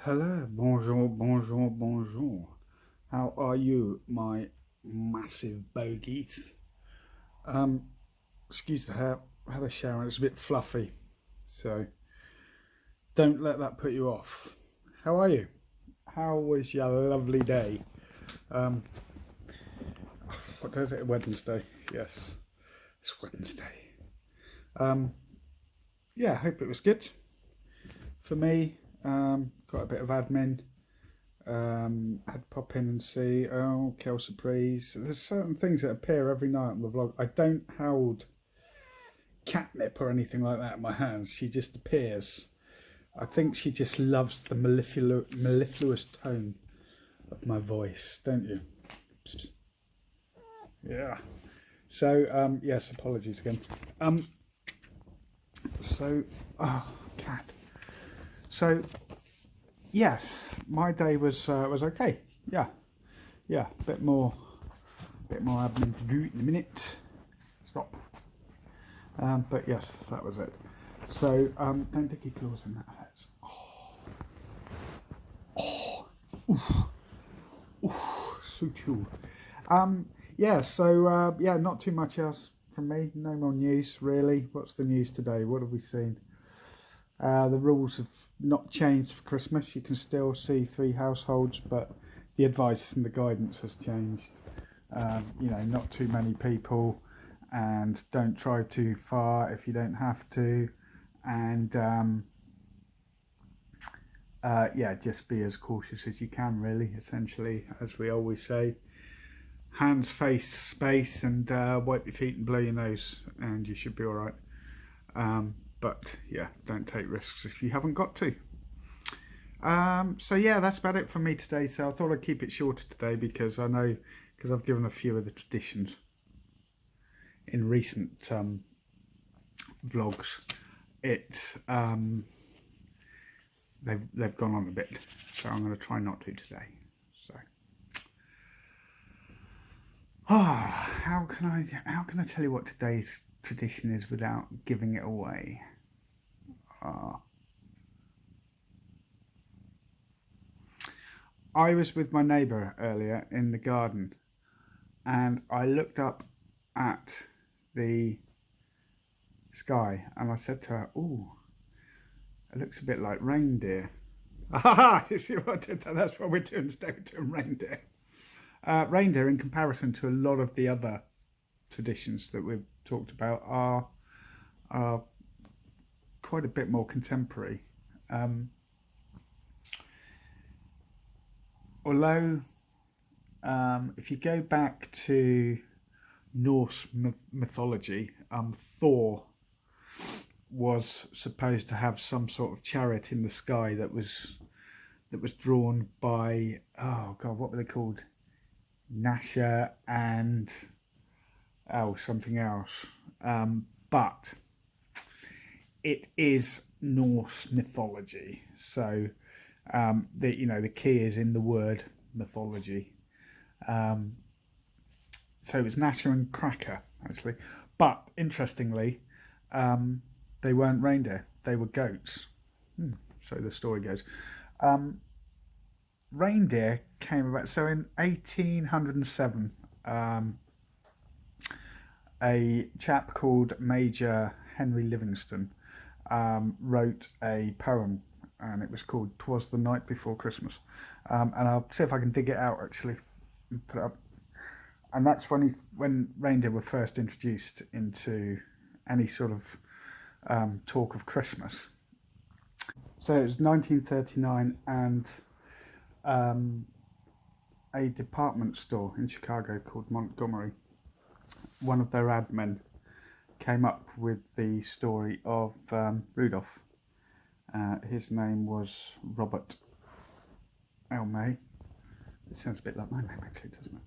Hello, bonjour, bonjour, bonjour. How are you, my massive bogies? Um, excuse the hair. I had a shower and it's a bit fluffy, so don't let that put you off. How are you? How was your lovely day? Um, what day is it? Wednesday. Yes, it's Wednesday. Um, yeah, I hope it was good for me. Got a bit of admin. Had to pop in and see, oh, Kel Surprise. There's certain things that appear every night on the vlog. I don't hold catnip or anything like that in my hands. She just appears. I think she just loves the mellifluous tone of my voice, don't you? Psst, psst. Yeah. So, yes, apologies again. Oh, cat. So, yes, my day was okay. Yeah, yeah, bit more admin to do in a minute. Stop. But yes, that was it. So don't dig your claws in that hurts. So cool. Yeah. So yeah, not too much else from me. No more news really. What's the news today? What have we seen? The rules have not changed for Christmas. You can still see 3 households, but the advice and the guidance has changed. Not too many people, and don't drive too far if you don't have to, and yeah, just be as cautious as you can. Really, essentially, as we always say, hands, face, space, and wipe your feet and blow your nose, and you should be all right. But yeah, don't take risks if you haven't got to. So yeah, that's about it for me today. So I thought I'd keep it shorter today because I know, because I've given a few of the traditions in recent vlogs, they've gone on a bit. So I'm going to try not to today. So how can I tell you what today's tradition is without giving it away? I was with my neighbour earlier in the garden, and I looked up at the sky and I said to her, "Ooh, it looks a bit like reindeer." Ah, you see what I did there? That's what we're doing today. We're doing reindeer. Reindeer, in comparison to a lot of the other traditions that we've talked about, are quite a bit more contemporary. Although, if you go back to Norse mythology, Thor was supposed to have some sort of chariot in the sky that was drawn by, oh god, what were they called? Nasha and something else. But it is Norse mythology, so the key is in the word mythology. So it's Nasha and Cracker actually, but interestingly, they weren't reindeer; they were goats. So the story goes. Reindeer came about. So in 1807, a chap called Major Henry Livingston wrote a poem, and it was called "'Twas the Night Before Christmas." And I'll see if I can dig it out actually and put it up. And that's when reindeer were first introduced into any sort of talk of Christmas. So it was 1939, and a department store in Chicago called Montgomery, one of their ad men came up with the story of Rudolph. His name was Robert L. May. It sounds a bit like my name actually, doesn't it?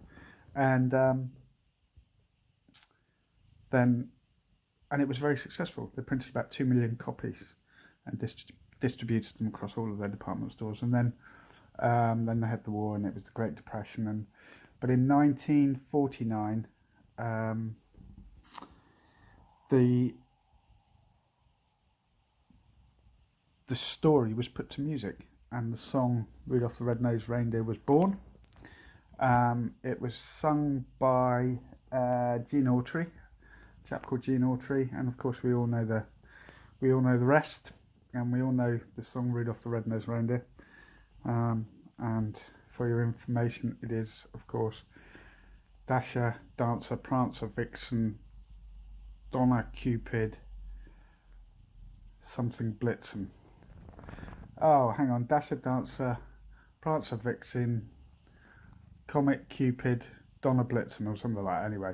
And it was very successful. They printed about 2 million copies and distributed them across all of their department stores. And then they had the war, and it was the Great Depression. But in 1949, the story was put to music, and the song Rudolph the Red-Nosed Reindeer was born. It was sung by Gene Autry, a chap called Gene Autry, and of course we all know the rest, and we all know the song Rudolph the Red-Nosed Reindeer. And for your information, it is of course Dasher, Dancer, Prancer, Vixen, Donner, Cupid, something Blitzen. Oh, hang on. Dasher, Dancer, Prancer, Vixen, Comet, Cupid, Donner, Blitzen, or something like that. Anyway,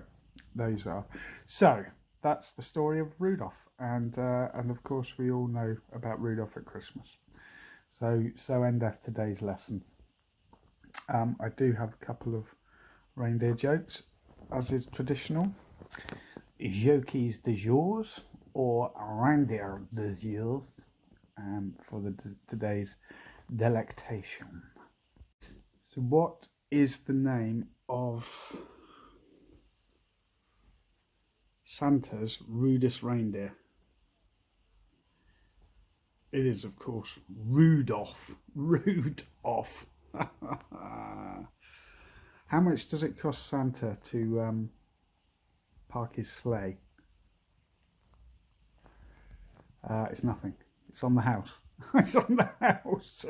those are. So, that's the story of Rudolph. And of course, we all know about Rudolph at Christmas. So endeth today's lesson. I do have a couple of reindeer jokes, as is traditional. Jokies de jours, or reindeer de jours, for today's delectation. So what is the name of Santa's rudest reindeer? It is, of course, Rudolph. Rudolph. How much does it cost Santa to park his sleigh? It's nothing. It's on the house. It's on the house.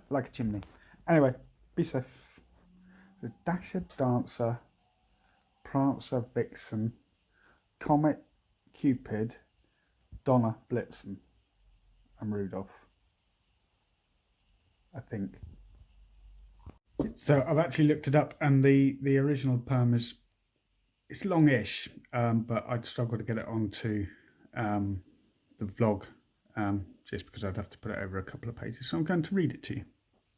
Like a chimney. Anyway, be safe. The Dasher, Dancer, Prancer, Vixen, Comet, Cupid, Donner, Blitzen, and Rudolph, I think. So I've actually looked it up, and the original poem it's longish, but I'd struggle to get it onto the vlog, just because I'd have to put it over a couple of pages. So I'm going to read it to you.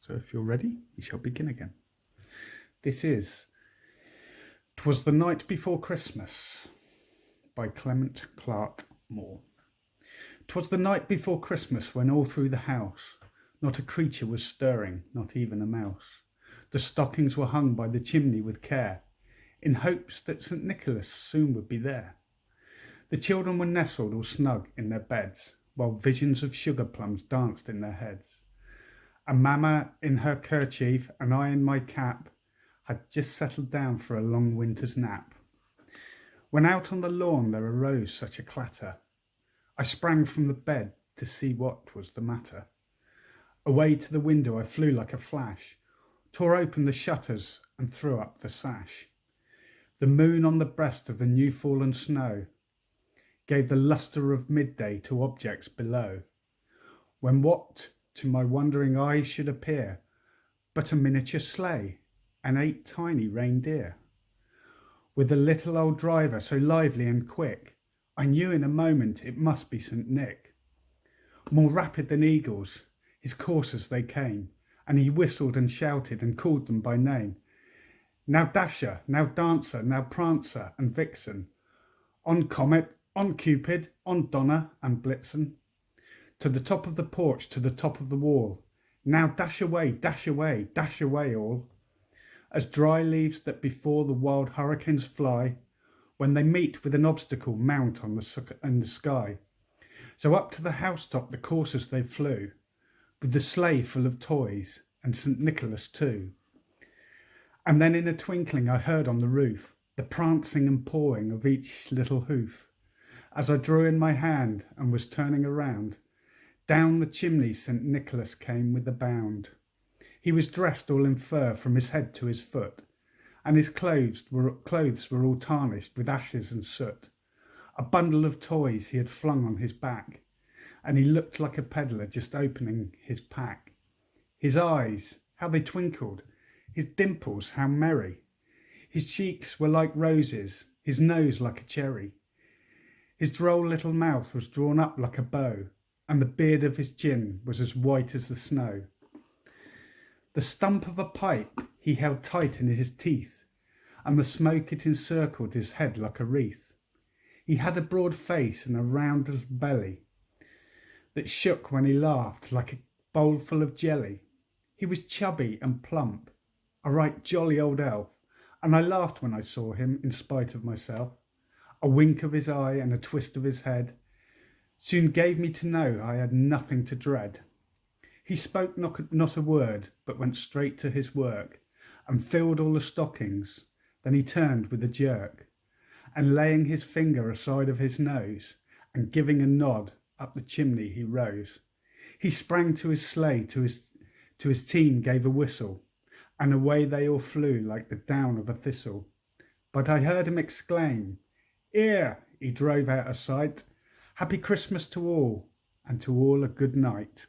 So if you're ready, we shall begin again. This is "'Twas the Night Before Christmas" by Clement Clarke Moore. 'Twas the night before Christmas, when all through the house not a creature was stirring, not even a mouse. The stockings were hung by the chimney with care, in hopes that St. Nicholas soon would be there. The children were nestled all snug in their beds, while visions of sugar plums danced in their heads. And Mamma in her kerchief, and I in my cap, had just settled down for a long winter's nap. When out on the lawn there arose such a clatter, I sprang from the bed to see what was the matter. Away to the window I flew like a flash, tore open the shutters and threw up the sash. The moon on the breast of the new fallen snow gave the lustre of midday to objects below, when what to my wondering eyes should appear but a miniature sleigh and 8 tiny reindeer. With a little old driver so lively and quick, I knew in a moment it must be St. Nick. More rapid than eagles, his coursers they came, and he whistled and shouted and called them by name. Now Dasher, now Dancer, now Prancer and Vixen, on Comet, on Cupid, on Donner and Blitzen, to the top of the porch, to the top of the wall. Now dash away, dash away, dash away all. As dry leaves that before the wild hurricanes fly, when they meet with an obstacle mount in the sky. So up to the housetop the coursers they flew, with the sleigh full of toys, and St. Nicholas too. And then in a twinkling I heard on the roof the prancing and pawing of each little hoof. As I drew in my hand and was turning around, down the chimney St. Nicholas came with a bound. He was dressed all in fur from his head to his foot, and his clothes were all tarnished with ashes and soot. A bundle of toys he had flung on his back, and he looked like a peddler just opening his pack. His eyes, how they twinkled, his dimples, how merry. His cheeks were like roses, his nose like a cherry. His droll little mouth was drawn up like a bow, and the beard of his chin was as white as the snow. The stump of a pipe he held tight in his teeth, and the smoke it encircled his head like a wreath. He had a broad face and a round little belly that shook when he laughed like a bowl full of jelly. He was chubby and plump, a right jolly old elf, and I laughed when I saw him in spite of myself. A wink of his eye and a twist of his head soon gave me to know I had nothing to dread. He spoke not a word, but went straight to his work, and filled all the stockings. Then he turned with a jerk, and laying his finger aside of his nose, and giving a nod, up the chimney he rose. He sprang to his sleigh, to his team gave a whistle, and away they all flew like the down of a thistle. But I heard him exclaim, "Ere he drove out of sight, Happy Christmas to all, and to all a good night."